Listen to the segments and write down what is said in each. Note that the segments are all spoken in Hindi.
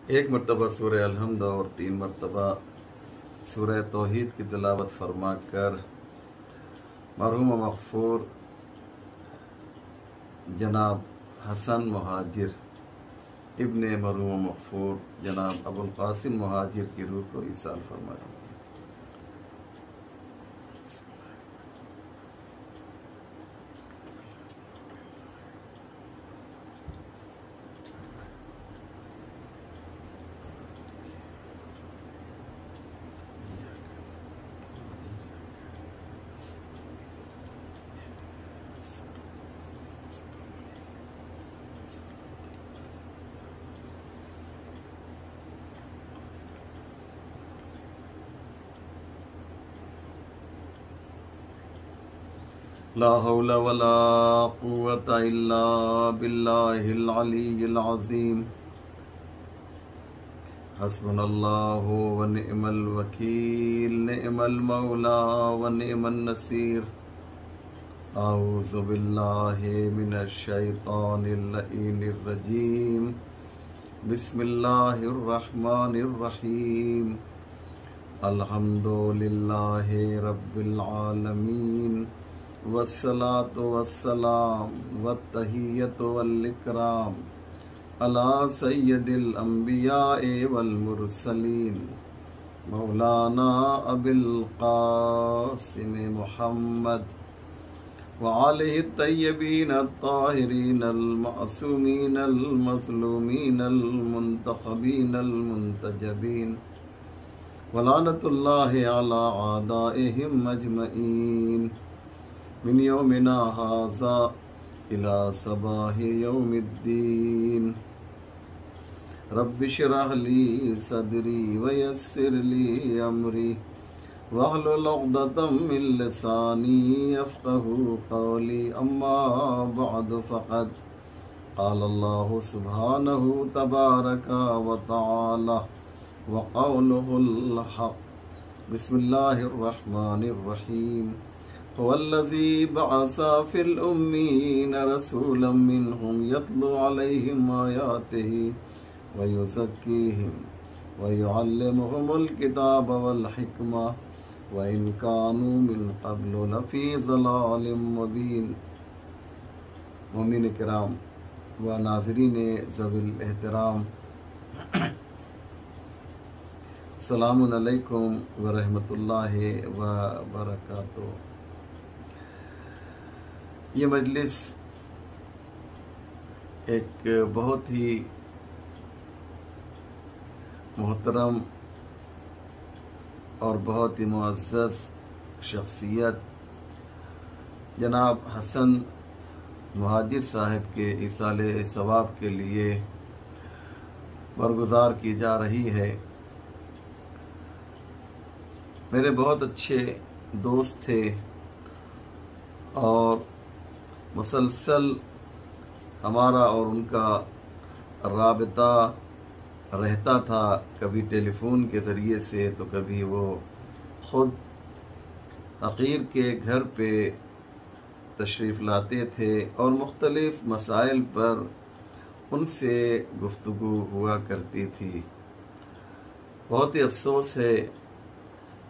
एक मरतबा सूरह अलहम्द और 3 मरतबा सूरह तौहीद की तिलावत फरमा कर मरहूम मग़फ़ूर जनाब हसन मुहाजिर इब्ने मरहूम मग़फ़ूर जनाब अबुल क़ासिम मुहाजिर की रूह को ईसाल फरमा दीजिए। ला हौला वला कुव्वता इल्ला बिल्लाहिल अलिय्यिल अज़ीम। हस्बुनल्लाहु व निअमल वकील, निअमल मौला व निअमन नसीर। अऊज़ु बिल्लाहि मिनश शैतानिर लईनिर रजीम। बिस्मिल्लाहिर रहमानिर रहीम। अल्हम्दुलिल्लाहि रब्बिल आलमीन वस्सलातु वस्सलाम वत्तहियतु वल इकराम अला सय्यदिल अंबियाए वल मुरसलीन मौलाना अबिल क़ासिम मुहम्मद व आलिहि तय्यबीन अत्ताहिरीन अल मासूमीन अल मज़लूमीन अल मुंतखबीन अल मुंतजबीन वलानतुल्लाहि अला आदाइहिम अजमईन मिन यौमिना हाज़ा इला सबाहि यौमिद्दीन। रब्बि इश्रह ली सदरी व यस्सिर ली अमरी वहलुल उक़दतम मिन लिसानी यफ़क़हू क़ौली। अम्मा बअद फ़क़द क़ाल अल्लाहु सुब्हानहु तबारका व तआला व क़ौलुहुल हक़। बिस्मिल्लाहिर रहमानिर रहीम। वल्लज़ी बअसा फ़िल उम्मीयीन रसूलन मिनहुम यत्लू अलैहिम आयातिही व युज़क्कीहिम व युअल्लिमुहुमुल किताब वल हिकमा व इन कानू मिन क़ब्लु लफ़ी ज़लालिम मुबीन। मोमिन किराम व नाज़रीन ज़वील एहतराम, अस्सलामु अलैकुम व रहमतुल्लाहि व बरकातुहू। ये मजलिस एक बहुत ही मोहतरम और बहुत ही मुअज़्ज़ज़ शख्सियत जनाब हसन मुहाजिर साहब के इसाले सवाब के लिए बरगुज़ार की जा रही है। मेरे बहुत अच्छे दोस्त थे और मुसलसल हमारा और उनका राबिता रहता था, कभी टेलीफोन के ज़रिए से तो कभी वो ख़ुद फ़क़ीर के घर पे तशरीफ़ लाते थे और मुख्तलिफ़ मसाइल पर उनसे गुफ्तगू हुआ करती थी। बहुत ही अफ़सोस है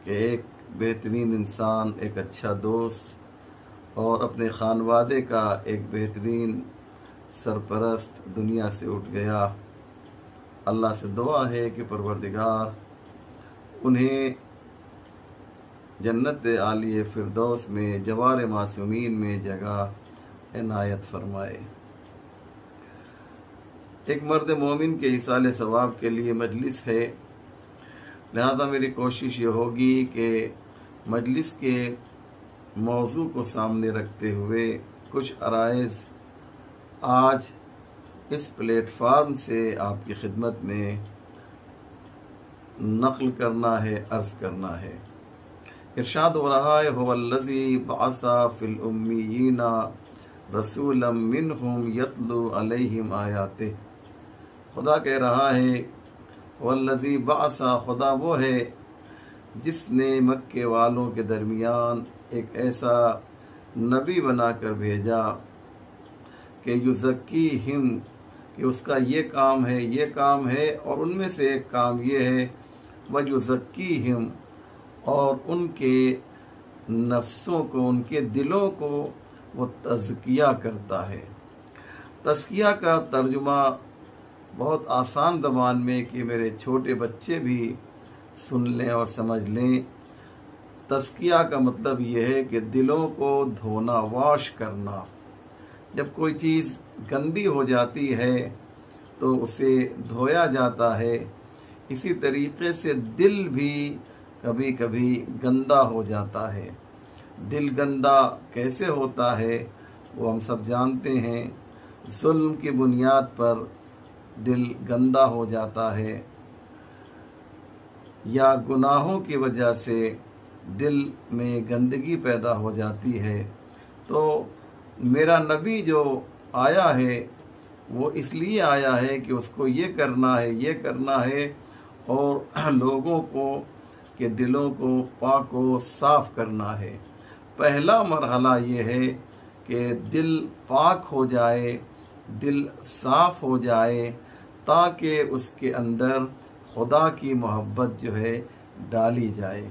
कि एक बेहतरीन इंसान, एक अच्छा दोस्त और अपने ख़ानवादे का एक बेहतरीन सरपरस्त दुनिया से उठ गया। अल्लाह से दुआ है कि परवरदिगार उन्हें जन्नत आलिए फ़िरदौस में जवार मासूमीन में जगह इनायत फरमाए। एक मर्द मोमिन के इसाले सवाब के लिए मजलिस है, लिहाजा मेरी कोशिश ये होगी कि मजलिस के मौजू को सामने रखते हुए कुछ अराइज़ आज इस प्लेटफार्म से आपकी खिदमत में नक़ल करना है, अर्ज़ करना है। इरशाद हो रहा है, हुवल्लज़ी बअसा फ़िल उम्मियीना रसूलन मिनहुम यत्लू अलैहिम आयातिही। खुदा कह रहा है, वल्लज़ी बअसा, खुदा वो है जिसने मक्के वालों के दरमियान एक ऐसा नबी बनाकर भेजा कि युज़क्कीहिम, कि उसका ये काम है, ये काम है, और उनमें से एक काम ये है वयुज़क्कीहिम, और उनके नफ्सों को, उनके दिलों को वो तज़किया करता है। तज़किया का तर्जुमा बहुत आसान ज़बान में कि मेरे छोटे बच्चे भी सुन लें और समझ लें। तज़किया का मतलब ये है कि दिलों को धोना, वॉश करना। जब कोई चीज़ गंदी हो जाती है तो उसे धोया जाता है। इसी तरीके से दिल भी कभी कभी गंदा हो जाता है। दिल गंदा कैसे होता है वो हम सब जानते हैं। जुल्म की बुनियाद पर दिल गंदा हो जाता है, या गुनाहों की वजह से दिल में गंदगी पैदा हो जाती है। तो मेरा नबी जो आया है वो इसलिए आया है कि उसको ये करना है, ये करना है, और लोगों को के दिलों को पाक व साफ करना है। पहला मरहला ये है कि दिल पाक हो जाए, दिल साफ हो जाए, ताकि उसके अंदर खुदा की मोहब्बत जो है डाली जाए।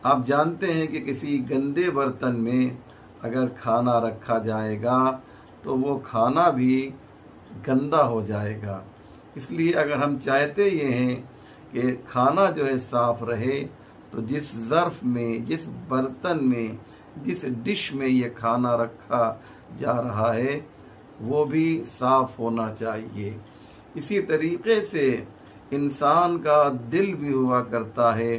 आप जानते हैं कि किसी गंदे बर्तन में अगर खाना रखा जाएगा तो वो खाना भी गंदा हो जाएगा। इसलिए अगर हम चाहते ये हैं कि खाना जो है साफ रहे, तो जिस ज़र्फ़ में, जिस बर्तन में, जिस डिश में ये खाना रखा जा रहा है वो भी साफ होना चाहिए। इसी तरीके से इंसान का दिल भी हुआ करता है।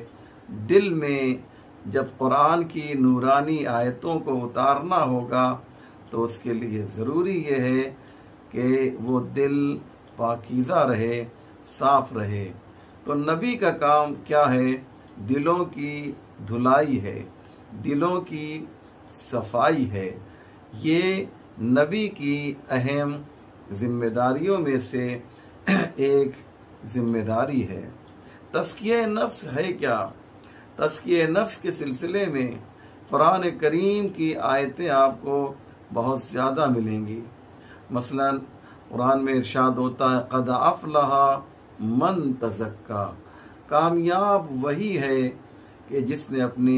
दिल में जब कुरान की नूरानी आयतों को उतारना होगा तो उसके लिए ज़रूरी ये है कि वो दिल पाकीज़ा रहे, साफ रहे। तो नबी का काम क्या है? दिलों की धुलाई है, दिलों की सफाई है। ये नबी की अहम जिम्मेदारियों में से एक जिम्मेदारी है। तज़किया नफ्स है क्या? तज़किया नफ्स के सिलसिले में कुरान करीम की आयतें आपको बहुत ज़्यादा मिलेंगी। मसलन कुरान में इरशाद होता है क़द अफ़लहा मन तज़क्का। कामयाब वही है कि जिसने अपने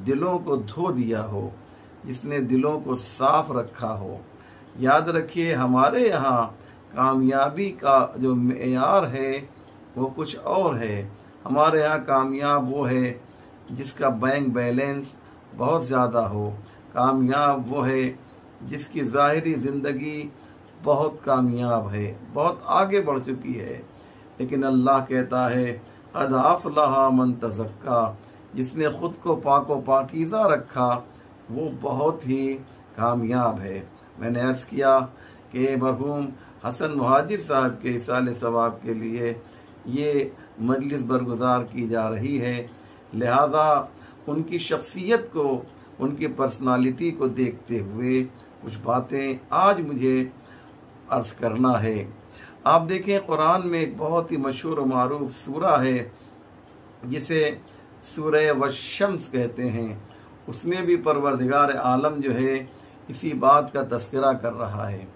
दिलों को धो दिया हो, जिसने दिलों को साफ रखा हो। याद रखिए, हमारे यहाँ कामयाबी का जो मेयार है वो कुछ और है। हमारे यहाँ कामयाब वो है जिसका बैंक बैलेंस बहुत ज़्यादा हो। कामयाब वो है जिसकी ज़ाहिरी ज़िंदगी बहुत कामयाब है, बहुत आगे बढ़ चुकी है। लेकिन अल्लाह कहता है क़द अफ़लहा मन तज़क्का, जिसने ख़ुद को पाको पाकीज़ा रखा वो बहुत ही कामयाब है। मैंने अर्ज़ किया कि मरहूम हसन मुहाजिर साहब के इसाले सवाब के लिए ये मजलिस बरगुज़ार की जा रही है। लिहाजा उनकी शख्सियत को, उनकी पर्सनालिटी को देखते हुए कुछ बातें आज मुझे अर्ज़ करना है। आप देखें, कुरान में एक बहुत ही मशहूर और मारूफ सूरा है जिसे सूरह वश्शम्स कहते हैं। उसमें भी परवरदिगार आलम जो है इसी बात का तज़किरा कर रहा है।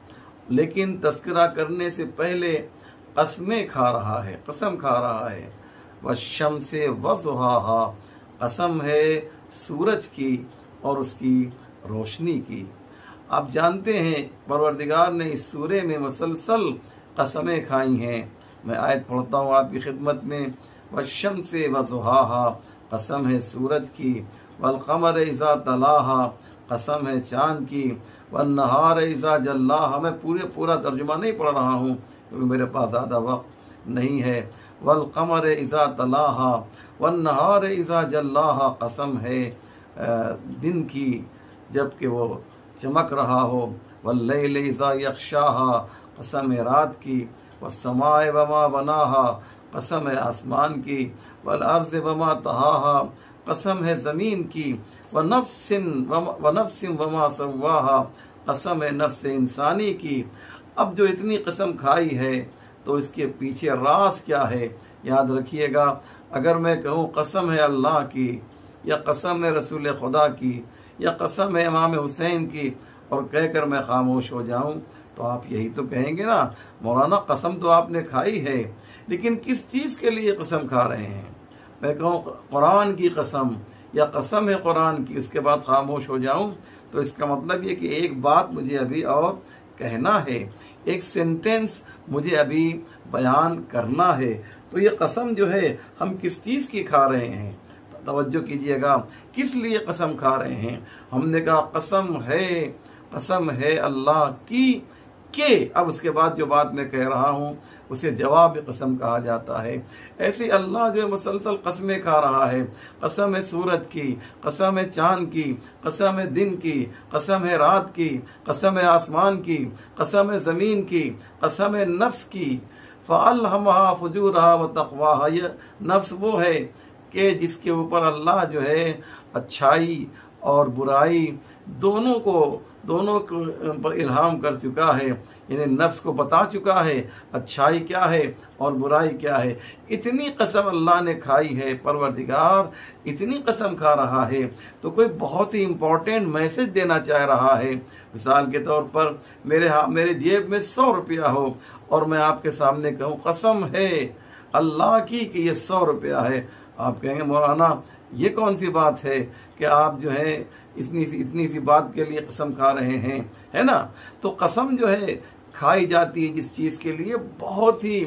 लेकिन तज़किरा करने से पहले कसमें खा रहा है, कसम खा रहा है। वश्शम्से वज़ुहाहा, कसम है सूरज की और उसकी रोशनी की। आप जानते हैं परवरदिगार ने इस सूरे में मुसलसल कसमें खाई हैं। मैं आयत पढ़ता हूँ आपकी खिदमत में। वश्शम्से वज़ुहाहा, कसम है सूरज की। वल-क़मर इज़ा तलाहा, कसम है चाँद की। वन-नहार इज़ा जल्लाहा, मैं पूरा तर्जुमा नहीं पढ़ रहा हूँ क्योंकि मेरे पास ज़्यादा वक्त नहीं है। वल-क़मर इज़ा तलाहा वन-नहार इज़ा जल्लाहा, कसम है दिन की जबकि वो चमक रहा हो। वल-लैल इज़ा यग़शाहा, कसम है रात की। वस्समाए वमा बनाहा, कसम है आसमान की। वल-अर्ज़ वमा तहाहा, कसम है ज़मीन की। वनफ्सिन वमा सव्वाहा, कसम है नफ्स इंसानी की। अब जो इतनी कसम खाई है तो इसके पीछे राज क्या है? याद रखिएगा, अगर मैं कहूँ कसम है अल्लाह की, या कसम है रसूल खुदा की, या कसम है इमाम हुसैन की, और कहकर मैं खामोश हो जाऊँ तो आप यही तो कहेंगे ना, मौलाना कसम तो आपने खाई है, लेकिन किस चीज़ के लिए कसम खा रहे हैं? मैं कहूँ कुरान की कसम या कसम है कुरान की, उसके बाद खामोश हो जाऊं, तो इसका मतलब ये कि एक बात मुझे अभी और कहना है, एक सेंटेंस मुझे अभी बयान करना है। तो ये कसम जो है हम किस चीज़ की खा रहे हैं? तवज्जो कीजिएगा, किस लिए कसम खा रहे हैं? हमने कहा कसम है अल्लाह की के, अब उसके बाद जो बात मैं कह रहा हूँ उसे जवाब कसम कहा जाता है। ऐसे अल्लाह जो है मुसलसल कसमें खा रहा है। कसम है सूरज की, कसम है चांद की, कसम है दिन की, कसम है रात की, कसम है आसमान की, कसम है जमीन की, कसम है नफ्स की। फ़अल्हमहा फुजूरहा व तक़वाहा, ये नफ्स वो है कि जिसके ऊपर अल्लाह जो है अच्छाई और बुराई दोनों को इल्हाम कर चुका है, यानी नफ्स को बता चुका है अच्छाई क्या है और बुराई क्या है। इतनी कसम अल्लाह ने खाई है, परवरदिगार इतनी कसम खा रहा है, तो कोई बहुत ही इम्पोर्टेंट मैसेज देना चाह रहा है। मिसाल के तौर पर मेरे जेब में 100 रुपया हो और मैं आपके सामने कहूँ कसम है अल्लाह की कि ये 100 रुपया है। आप कहेंगे मौलाना ये कौन सी बात है कि आप जो है इतनी सी बात के लिए कसम खा रहे हैं, है ना? तो कसम जो है खाई जाती है जिस चीज़ के लिए बहुत ही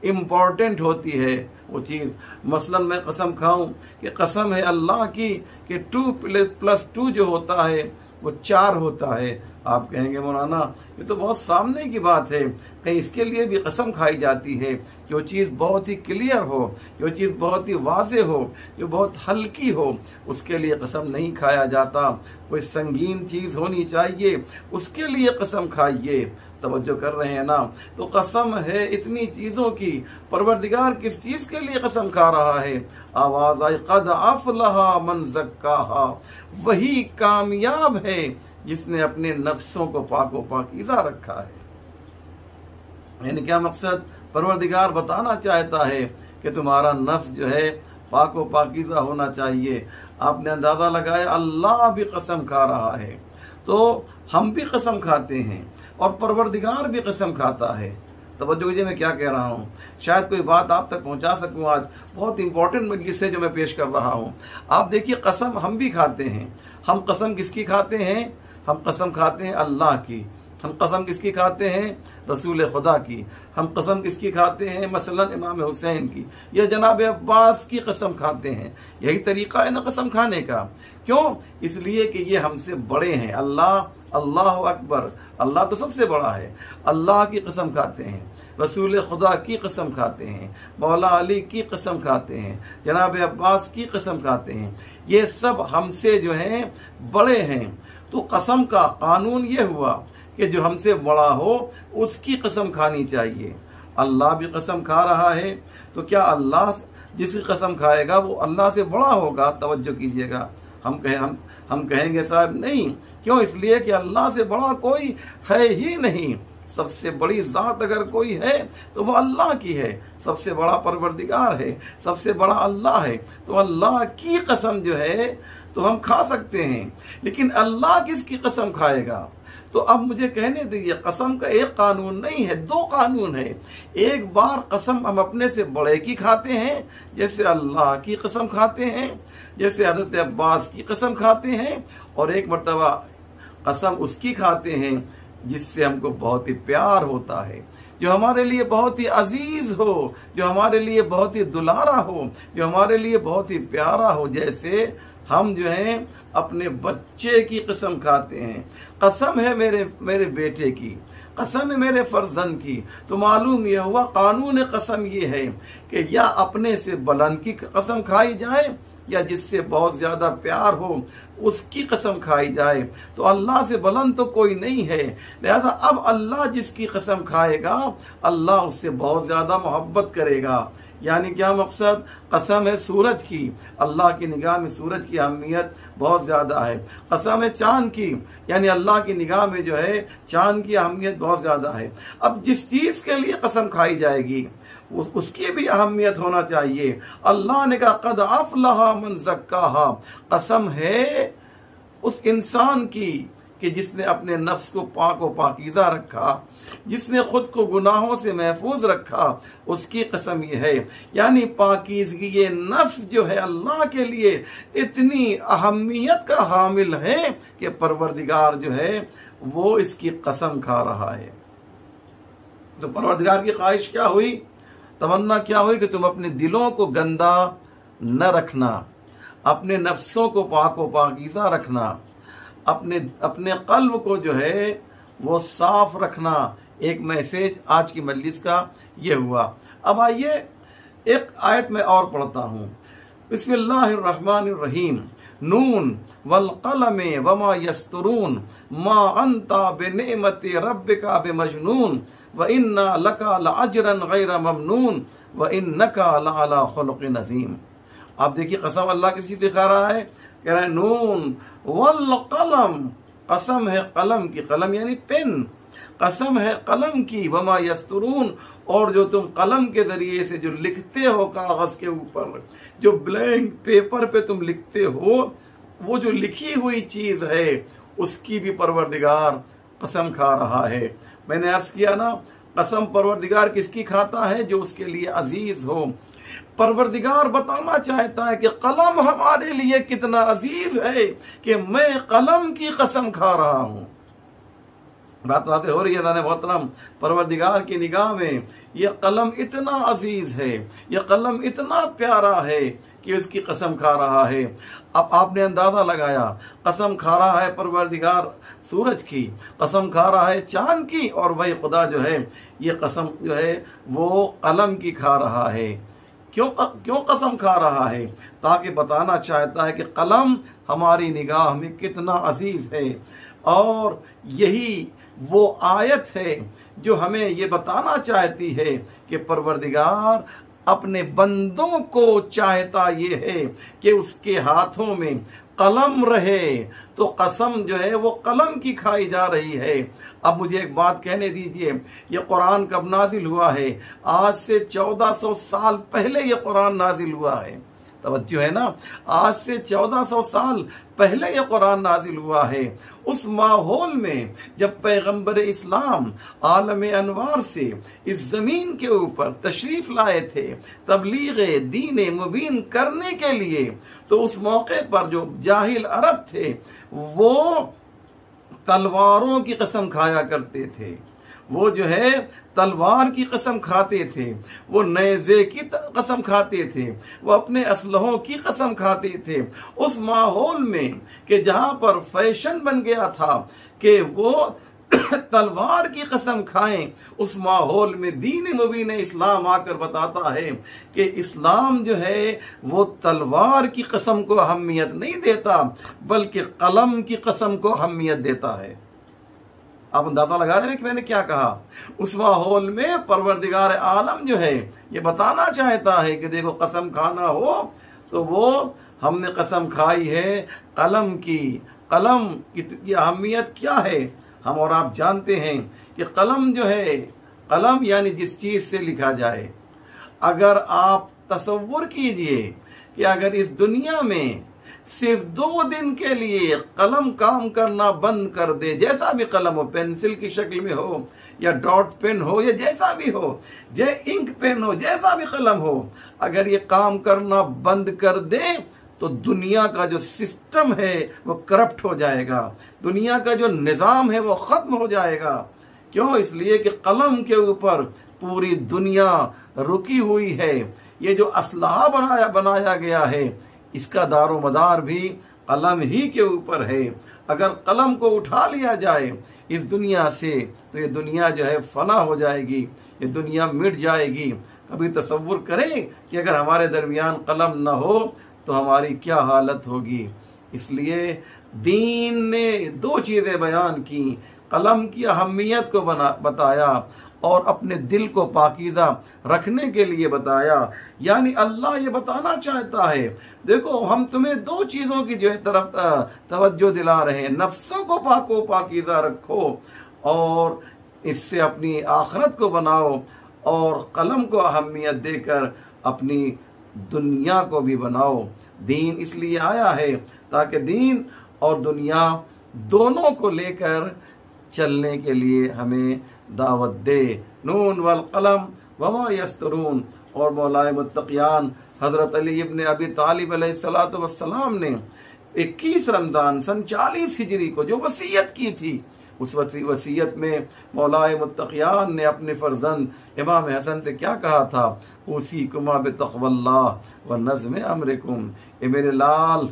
इम्पोर्टेंट होती है वो चीज़। मसलन मैं कसम खाऊं कि कसम है अल्लाह की कि 2+2 जो होता है वो 4 होता है। आप कहेंगे मौलाना ये तो बहुत सामने की बात है, कहीं इसके लिए भी कसम खाई जाती है? जो चीज़ बहुत ही क्लियर हो, जो चीज़ बहुत ही वाज़े हो, जो बहुत हल्की हो, उसके लिए कसम नहीं खाया जाता। कोई संगीन चीज़ होनी चाहिए, उसके लिए कसम खाइए। तवज्जो कर रहे हैं ना? तो कसम है इतनी चीज़ों की, परवरदिगार किस चीज़ के लिए कसम खा रहा है? आवाज़ आई क़द अफ़लहा मन ज़क्काहा, वही कामयाब है जिसने अपने नफ्सों को पाकीज़ा रखा है। यानी क्या मकसद? परवरदिगार बताना चाहता है कि तुम्हारा नफ्स जो है पाकीज़ा होना चाहिए। आपने अंदाज़ा लगाया अल्लाह भी कसम खा रहा है, तो हम भी कसम खाते हैं और परवरदिगार भी कसम खाता है। तवज्जो कीजिए मैं क्या कह रहा हूँ, शायद कोई बात आप तक पहुँचा सकूँ। आज बहुत इंपॉर्टेंट मजलिस से जो मैं पेश कर रहा हूँ। आप देखिए कसम हम भी खाते हैं। हम कसम किसकी खाते हैं? हम कसम खाते हैं अल्लाह की। हम कसम किसकी खाते हैं? रसूल खुदा की। हम कसम किसकी खाते हैं? मसलन इमाम हुसैन की या जनाब अब्बास की कसम खाते हैं। यही तरीका है ना कसम खाने का। क्यों? इसलिए कि ये हमसे बड़े हैं। अल्लाह अकबर, अल्लाह तो सबसे बड़ा है। अल्लाह की कसम खाते हैं, रसूल खुदा की कसम खाते हैं, मौला अली की कसम खाते हैं, जनाब अब्बास की कसम खाते हैं। ये सब हमसे जो हैं बड़े हैं। तो कसम का कानून ये हुआ कि जो हमसे बड़ा हो उसकी कसम खानी चाहिए। अल्लाह भी कसम खा रहा है, तो क्या अल्लाह जिसकी कसम खाएगा वो अल्लाह से बड़ा होगा? तवज्जो कीजिएगा। हम कहेंगे साहब नहीं। क्यों? इसलिए कि अल्लाह से बड़ा कोई है ही नहीं। सबसे बड़ी जात अगर कोई है तो वो अल्लाह की है। सबसे बड़ा परवरदिगार है, सबसे बड़ा अल्लाह है। तो अल्लाह की कसम जो है तो हम खा सकते हैं, लेकिन अल्लाह किसकी कसम खाएगा? तो अब मुझे कहने दीजिए, कसम का एक कानून नहीं है, 2 कानून है। एक बार कसम हम अपने से बड़े की खाते हैं, जैसे अल्लाह की कसम खाते हैं, जैसे हज़रत अब्बास की कसम खाते हैं, और एक मर्तबा कसम उसकी खाते हैं जिससे हमको बहुत ही प्यार होता है, जो हमारे लिए बहुत ही अजीज हो, जो हमारे लिए बहुत ही दुलारा हो, जो हमारे लिए बहुत ही प्यारा हो। जैसे हम जो हैं अपने बच्चे की कसम खाते हैं। कसम है मेरे बेटे की, कसम है मेरे फर्जंद की। तो मालूम यह हुआ कानून कसम ये है कि या अपने से बुलंद की कसम खाई जाए या जिससे बहुत ज्यादा प्यार हो उसकी कसम खाई जाए। तो अल्लाह से बुलंद तो कोई नहीं है, लिहाजा अब अल्लाह जिसकी कसम खाएगा अल्लाह उससे बहुत ज्यादा मोहब्बत करेगा। यानी क्या मकसद? कसम है सूरज की, अल्लाह की निगाह में सूरज की अहमियत बहुत ज्यादा है। कसम है चांद की, यानी अल्लाह की निगाह में जो है चांद की अहमियत बहुत ज्यादा है। अब जिस चीज के लिए कसम खाई जाएगी उसकी भी अहमियत होना चाहिए। अल्लाह ने कहा क़द अफ़लहा मन ज़क्काहा, कसम है उस इंसान की कि जिसने अपने नफ्स को पाक व पाकीज़ा रखा, जिसने खुद को गुनाहों से महफूज रखा, उसकी कसम ये है। यानी पाकीज़गी ये नफ्स जो है अल्लाह के लिए इतनी अहमियत का हामिल है कि परवरदिगार जो है वो इसकी कसम खा रहा है। तो परवरदिगार की ख्वाहिश क्या हुई, तमन्ना क्या हुई कि तुम अपने दिलों को गंदा न रखना, अपने नफ्सों को पाक व पाकीज़ा रखना, अपने कल्ब को जो है वो साफ रखना। एक मैसेज आज की मजलिस का ये हुआ। अब आइए एक आयत में और पढ़ता हूँ। बिस्मिल्लाहिर्रहमानिर्रहीम। नून वल क़लम वमा यस्तरून मा अंता बिनिअमति रब्बिका बिमजनून व इन्ना लका लअजरन गैर ममनून व इन्नका लअला खुलुक़िन अज़ीम। आप देखिए कसम अल्लाह किसी से खा रहा है, कह रहा है नून वल क़लम, कसम है कलम की, कलम यानी पेन, कसम है कलम की, वमा यस्तरून, और जो तुम कलम के जरिए से जो लिखते हो कागज के ऊपर, जो ब्लैंक पेपर पे तुम लिखते हो, वो जो लिखी हुई चीज है उसकी भी परवरदिगार कसम खा रहा है। मैंने अर्ज किया ना, कसम परवरदिगार किसकी खाता है, जो उसके लिए अजीज हो। परवरदिगार बताना चाहता है कि कलम हमारे लिए कितना अजीज है कि मैं कलम की कसम खा रहा हूं। बात वाज़ेह हो रही है दाने मोहतरम। परवरदिगार की निगाह में यह कलम इतना अजीज है, यह कलम इतना प्यारा है कि उसकी कसम खा रहा है। अब आपने अंदाजा लगाया, कसम खा रहा है परवरदिगार सूरज की, कसम खा रहा है चांद की, और वही खुदा जो है ये कसम जो है वो कलम की खा रहा है। क्यों कसम खा रहा है, ताकि बताना चाहता है कि कलम हमारी निगाह में कितना अजीज है। और यही वो आयत है जो हमें ये बताना चाहती है कि परवरदिगार अपने बंदों को चाहता ये है कि उसके हाथों में कलम रहे। तो कसम जो है वो कलम की खाई जा रही है। अब मुझे एक बात कहने दीजिए, ये कुरान कब नाजिल हुआ है? आज से 1400 साल पहले ये कुरान नाजिल हुआ है। तवज्जो है ना, आज से 1400 साल पहले ये कुरान नाजिल हुआ है। उस माहौल में जब पैगंबर इस्लाम आलम अनवार से इस जमीन के ऊपर तशरीफ लाए थे तबलीग दीन मुबीन करने के लिए, तो उस मौके पर जो जाहिल अरब थे वो तलवारों की कसम खाया करते थे। वो जो है तलवार की कसम खाते थे, वो नेज़े की कसम खाते थे, वो अपने असलहों की कसम खाते थे। उस माहौल में कि जहां पर फैशन बन गया था कि वो तलवार की कसम खाएं, उस माहौल में दीन मुबीन इस्लाम आकर बताता है कि इस्लाम जो है वो तलवार की कसम को अहमियत नहीं देता, बल्कि कलम की कसम को अहमियत देता है। आप अंदाजा लगा रहे हैं कि मैंने क्या कहा? उस माहौल में परवरदिगार आलम जो है ये बताना चाहता है कि देखो, कसम खाना हो तो वो हमने कसम खाई है कलम की। कलम की अहमियत क्या है हम और आप जानते हैं कि कलम जो है, कलम यानी जिस चीज से लिखा जाए। अगर आप तसव्वुर कीजिए कि अगर इस दुनिया में सिर्फ 2 दिन के लिए कलम काम करना बंद कर दे, जैसा भी कलम हो, पेंसिल की शक्ल में हो या डॉट पेन हो या जैसा भी हो, इंक पेन हो, जैसा भी कलम हो, अगर ये काम करना बंद कर दे तो दुनिया का जो सिस्टम है वो करप्ट हो जाएगा, दुनिया का जो निजाम है वो खत्म हो जाएगा। क्यों? इसलिए कि कलम के ऊपर पूरी दुनिया रुकी हुई है। ये जो असलहा बनाया गया है इसका दारो मदार भी कलम ही के ऊपर है। अगर कलम को उठा लिया जाए इस दुनिया से तो ये दुनिया जो है फना हो जाएगी, ये दुनिया मिट जाएगी। कभी तसव्वुर करें कि अगर हमारे दरमियान कलम न हो तो हमारी क्या हालत होगी। इसलिए दीन ने 2 चीजें बयान की, कलम की अहमियत को बताया और अपने दिल को पाकीज़ा रखने के लिए बताया। यानी अल्लाह ये बताना चाहता है, देखो हम तुम्हें 2 चीज़ों की जो है तरफ तवज्जो दिला रहे हैं, नफ्सों को पाकीज़ा रखो और इससे अपनी आखिरत को बनाओ, और कलम को अहमियत देकर अपनी दुनिया को भी बनाओ। दीन इसलिए आया है ताकि दीन और दुनिया दोनों को लेकर चलने के लिए हमें दावत दे। नून वल कलम वमा यस्तरून। और मौलाए मुत्तकियान हजरत अली इब्न अबी तालिब अलैहिस्सलातु वस्सलाम ने 21 रमजान सन 40 हिजरी को जो वसीयत की थी, उस वसीयत में मौलाए मुत्तकियान ने अपने फर्जंद इमाम हसन से क्या कहा था? उसीकुमा बितक़वल्लाह व नज़्म अमरिकुम। ए मेरे लाल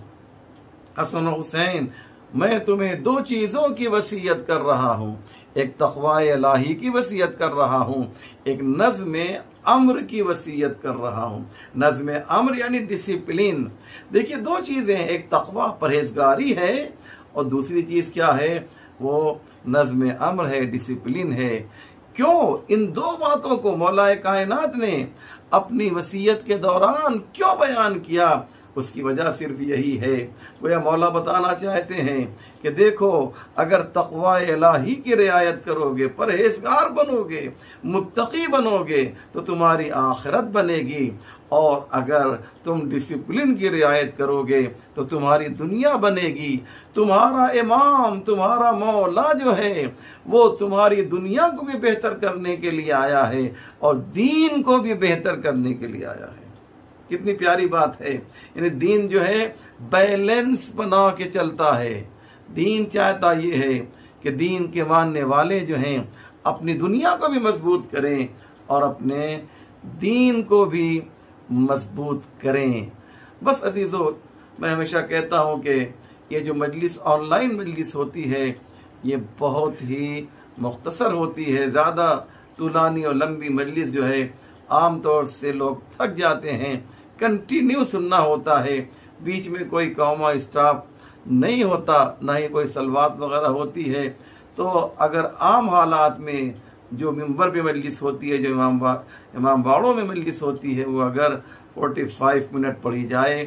हसन हुसैन, मैं तुम्हें दो चीजों की वसीयत कर रहा हूँ। एक तक़वा इलाही की वसीयत कर रहा हूँ, एक नज़्म अम्र की वसीयत कर रहा हूँ। नज़्म अम्र यानी डिसिप्लिन। देखिए दो चीजें हैं, एक तक़वा परहेजगारी है और दूसरी चीज क्या है? वो नज़्म अम्र है, डिसिप्लिन है। क्यों इन दो बातों को मौलाए कायनात ने अपनी वसीयत के दौरान क्यों बयान किया? उसकी वजह सिर्फ यही है, गोया मौला बताना चाहते हैं कि देखो, अगर तक़वा इलाही की रियायत करोगे, परहेजगार बनोगे, मुत्तकी बनोगे, तो तुम्हारी आखिरत बनेगी। और अगर तुम डिसिप्लिन की रियायत करोगे तो तुम्हारी दुनिया बनेगी। तुम्हारा इमाम, तुम्हारा मौला जो है वो तुम्हारी दुनिया को भी बेहतर करने के लिए आया है और दीन को भी बेहतर करने के लिए आया है। कितनी प्यारी बात है। यानी दीन जो है बैलेंस बना के चलता है। दीन चाहता ये है कि दीन के मानने वाले जो हैं अपनी दुनिया को भी मजबूत करें और अपने दीन को भी मजबूत करें। बस अजीजों, मैं हमेशा कहता हूँ कि ये जो मजलिस ऑनलाइन मजलिस होती है ये बहुत ही मुख्तसर होती है। ज़्यादा तूलानी और लंबी मजलिस जो है आम तौर से लोग थक जाते हैं। कंटिन्यू सुनना होता है, बीच में कोई कौमा स्टॉप नहीं होता, ना ही कोई सलवात वगैरह होती है। तो अगर आम हालात में जो मिंबर पे मजलिस होती है, जो इमाम बाड़ों में मजलिस होती है, वो अगर 45 मिनट पढ़ी जाए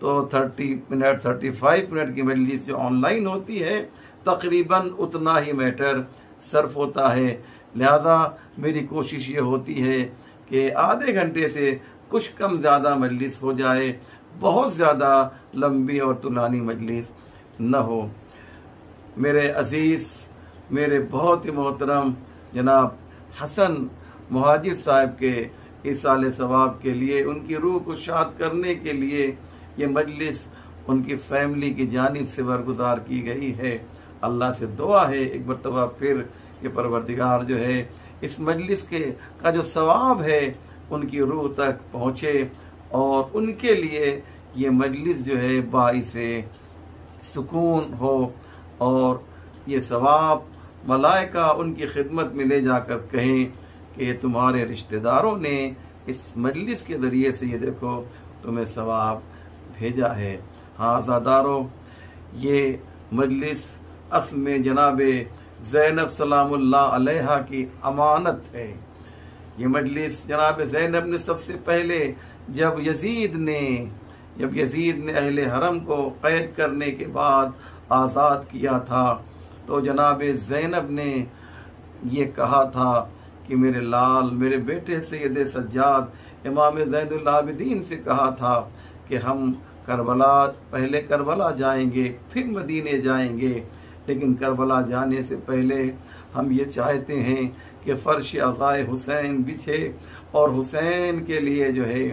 तो 30 मिनट 35 मिनट की मजलिस जो ऑनलाइन होती है तकरीबन उतना ही मैटर सर्फ होता है। लिहाजा मेरी कोशिश ये होती है कि आधे घंटे से कुछ कम ज़्यादा मजलिस हो जाए, बहुत ज़्यादा लंबी और तुलानी मजलिस न हो। मेरे अजीज़, मेरे बहुत ही मोहतरम जनाब हसन मुहाजिर साहब के इसाले सवाब के लिए, उनकी रूह को शाद करने के लिए ये मजलिस उनकी फैमिली की जानिब से बरगुजार की गई है। अल्लाह से दुआ है एक मरतबा फिर ये परवरदिगार जो है इस मजलिस का जो सवाब है उनकी रूह तक पहुँचे और उनके लिए ये मजलिस जो है बाइसे सुकून हो और ये सवाब मलाइका उनकी खिदमत में ले जाकर कहें कि तुम्हारे रिश्तेदारों ने इस मजलिस के ज़रिए से ये देखो तुम्हें सवाब भेजा है। हाँ आज़ादारों, ये मजलिस असल में जनाबे ज़ैनब सलामुल्लाह अलैहा की अमानत है। ये मजलिस जनाब ज़ैनब ने सबसे पहले जब यजीद ने अहले हरम को कैद करने के बाद आज़ाद किया था तो जनाब ज़ैनब ने ये कहा था कि मेरे लाल, मेरे बेटे सैयद सज्जाद इमाम ज़ैनुल आबिदीन से कहा था कि हम पहले करबला जाएंगे फिर मदीने जाएंगे, लेकिन करबला जाने से पहले हम ये चाहते हैं कि फर्श अज़ाए हुसैन बिछे और हुसैन के लिए जो है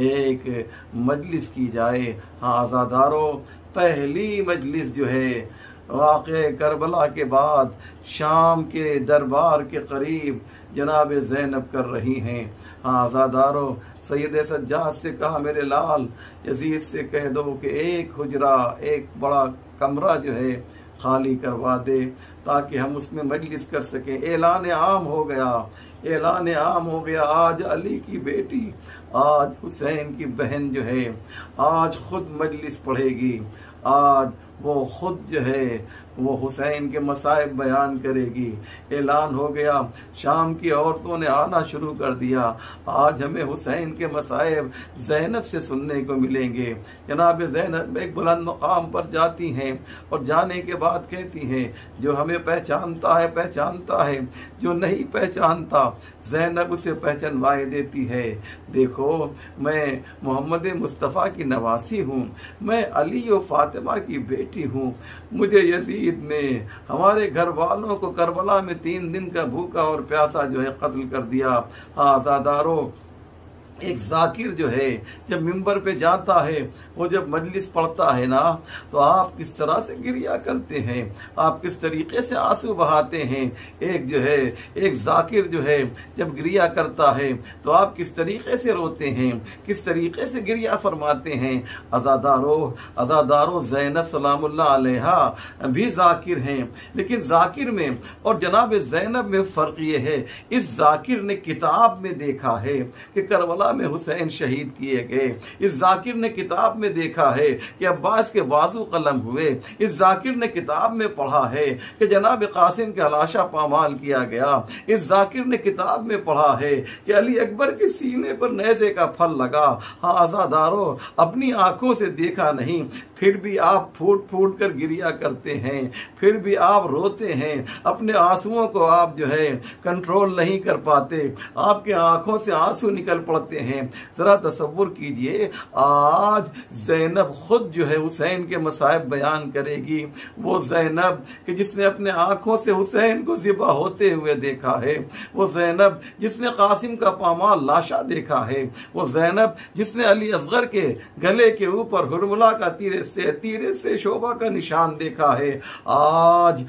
एक मजलिस की जाए। हाँ आज़ादारों, पहली मजलिस जो है वाक़े करबला के बाद शाम के दरबार के करीब जनाब ज़ैनब कर रही हैं। हाँ आज़ादारों, सैयद सज्जाद से कहा मेरे लाल, यजीद से कह दो कि एक हुजरा, एक बड़ा कमरा जो है खाली करवा दे ताकि हम उसमें मजलिस कर सकें। ऐलान आम हो गया, ऐलान आम हो गया। आज अली की बेटी, आज हुसैन की बहन जो है आज खुद मजलिस पढ़ेगी। आज वो खुद जो है वो हुसैन के मसाइब बयान करेगी। ऐलान हो गया, शाम की औरतों ने आना शुरू कर दिया। आज हमें हुसैन के मसाइब ज़ैनब से सुनने को मिलेंगे। जनाब ज़ैनब एक बुलंद मकाम पर जाती हैं और जाने के बाद कहती हैं जो हमें पहचानता है पहचानता है, जो नहीं पहचानता ज़ैनब उसे पहचानवाए देती है, देखो मैं मोहम्मद मुस्तफ़ा की नवासी हूँ, मैं अली और फातिमा की बेटी हूँ। मुझे यजीद ने हमारे घर वालों को करबला में 3 दिन का भूखा और प्यासा जो है कत्ल कर दिया। आज़ादारों, एक जाकिर जो है जब मिंबर पे जाता है, वो जब मजलिस पढ़ता है ना, तो आप किस तरह से गिरिया करते हैं, आप किस तरीके से आंसू बहाते हैं। एक जो है एक जाकिर जो है जब गिरिया करता है तो आप किस तरीके से रोते हैं, किस तरीके से गिरिया फरमाते हैं। अज़ादारों ज़ैनब सलामुल्लाह अलैहा भी जाकिर हैं, लेकिन जाकिर में और जनाब ज़ैनब में फ़र्क ये है, इस जाकिर ने किताब में देखा है कि करबला में हुसैन शहीद किए गए। इस जाकिर ने किताब में देखा है कि अब्बास के बाजू कलम हुए। इस जाकिर ने किताब में पढ़ा है कि जनाब कासिम का लाशा पामाल किया गया। इस जाकिर ने किताब में पढ़ा है कि अली अकबर के सीने पर नेज़े का फल लगा। हाँ आज़ादारों, अपनी आंखों से देखा नहीं, फिर भी आप फूट फूट कर गिरिया करते हैं, फिर भी आप रोते हैं, अपने आंसुओं को आप जो है कंट्रोल नहीं कर पाते, आपके आंखों से आंसू निकल पड़ते हैं। जरा तसव्वुर कीजिए, आज ज़ैनब खुद जो है हुसैन के मसाइब बयान करेगी। वो ज़ैनब कि जिसने अपने आंखों से हुसैन को ज़िबा होते हुए देखा है, वो ज़ैनब जिसने कासिम का पामाल लाशा देखा है, वो ज़ैनब जिसने अली असगर के गले के ऊपर हुरमुला का तीरे से शोभा का निशान देखा है। आज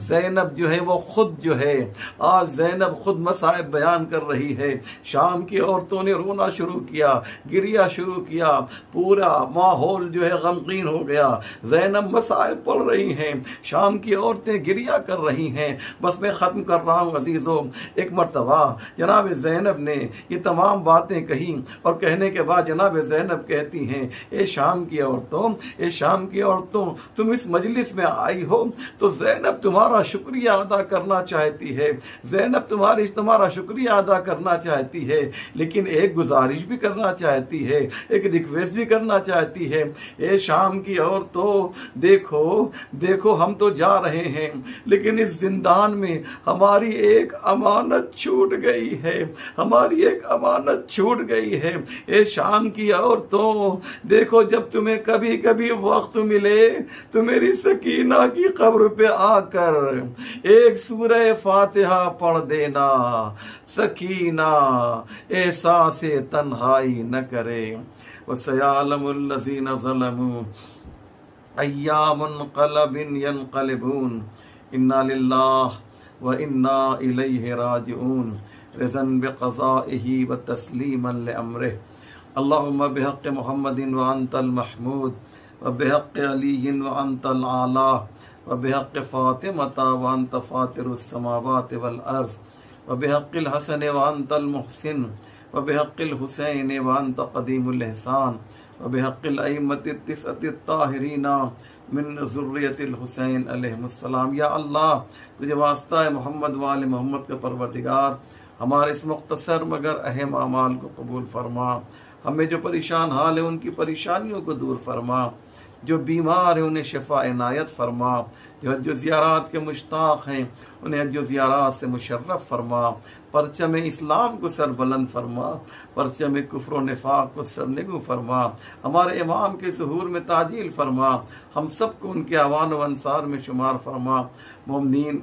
ज़ैनब जो है वो खुद जो है, आज ज़ैनब खुद मसाइब बयान कर रही है। शाम की औरतों ने रोना शुरू किया, गिरिया शुरू किया, पूरा माहौल जो है गमगीन हो गया। ज़ैनब मसाइब पढ़ रही हैं, शाम की औरतें गिरिया कर रही हैं। बस मैं ख़त्म कर रहा हूँ अजीज़ों। एक मरतबा जनाब ज़ैनब ने ये तमाम बातें कही और कहने के बाद जनाब ज़ैनब कहती हैं, ए शाम की औरतों, ए शाम की औरतों, तुम इस मजलिस में आई हो तो ज़ैनब तुम्हारा शुक्रिया अदा करना चाहती है, ज़ैनब तुम्हारा शुक्रिया अदा करना चाहती है, लेकिन एक गुजारिश भी करना चाहती है, एक रिक्वेस्ट भी करना चाहती है। ए शाम की औरतों, देखो हम तो जा रहे हैं, लेकिन इस जिंदान में हमारी एक अमानत छूट गई है, हमारी एक अमानत छूट गई है। ए शाम की औरतों, देखो जब तुम्हें कभी कभी वक्त मिले तो मेरी सकीना की कब्र पे आकर एक सूरह फातिहा पढ़ देना। सकीना एहसास तन्हाई न करे। वसयालमुल लज़ीना ज़लमू अय्यामुन क़लबिन यनक़लिबून। इन्ना लिल्लाहि व इन्ना इलैहि राजिऊन। रिज़न बिक़ज़ाइही व तस्लीमन लिअम्रिही। अल्लाहुम्मा बिहक़्क़ि मुहम्मदिन व अंतल महमूद व बिहक़्क़ि अलीय्यिन व अंतल आला व बिहक़्क़ि फ़ातिमता व अंत फ़ातिरुस समावाति वल अर्ज़ व बिहक़्क़िल हसन व अंतल मुहसिन व बिहक़्क़िल हुसैन व अंत क़दीमुल इहसान व बिहक़्क़िल अइम्मतित तिसअतित ताहिरीना मिन ज़ुर्रियतिल हुसैन अलैहिमुस्सलाम। या अल्लाह, तुझे वास्ता है मोहम्मद वाले मोहम्मद का परवरदिगार, हमारे इस मुख्तसर मगर अहम अमाल को कबूल फरमा। हमें जो परेशान हाल है उनकी परेशानियों को दूर फरमा, जो बीमार है उन्हें शिफा इनायत फरमा, जो हज ज़ियारात के मुश्ताक हैं उन्हें हज ज़ियारात से मुशर्रफ फरमा। परचम इस्लाम को सर बुलंद फरमा, परचम कुफ्र व निफाक को सरनिगू फरमा। हमारे इमाम के ज़ुहूर में ताजील फरमा, हम सबको उनके आवान व अंसार में शुमार फरमा। मोमिनीन,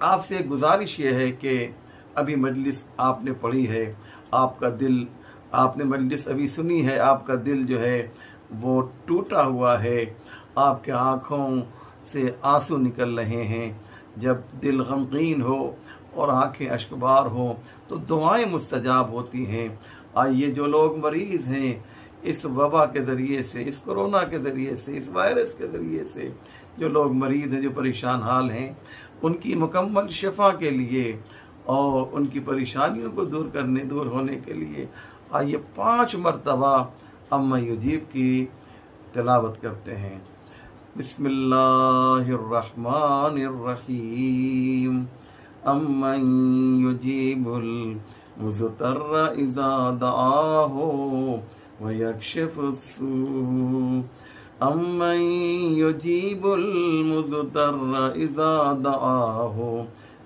आपसे एक गुजारिश ये है कि अभी मजलिस आपने पढ़ी है, आपका दिल, आपने मजलिस अभी सुनी है, आपका दिल जो है वो टूटा हुआ है, आपके आँखों से आंसू निकल रहे हैं। जब दिल गमगीन हो और आंखें अश्कबार हो तो दुआएं मुस्तजाब होती हैं। आइए, जो लोग मरीज़ हैं इस वबा के ज़रिए से, इस कोरोना के ज़रिए से, इस वायरस के ज़रिए से, जो लोग मरीज़ हैं, जो परेशान हाल हैं, उनकी मुकम्मल शिफा के लिए और उनकी परेशानियों को दूर होने के लिए आइए 5 मरतबा अम्मा युजीब की तिलावत करते हैं। बिस्मिल्लाहिर्रहमानिर्रहीम। अम्मन युजीबुल मुज़्तर्रा इज़ा दआहु व यक्शिफुस्सू। अम्मन युजीबुल मुज़्तर्रा इज़ा दआहु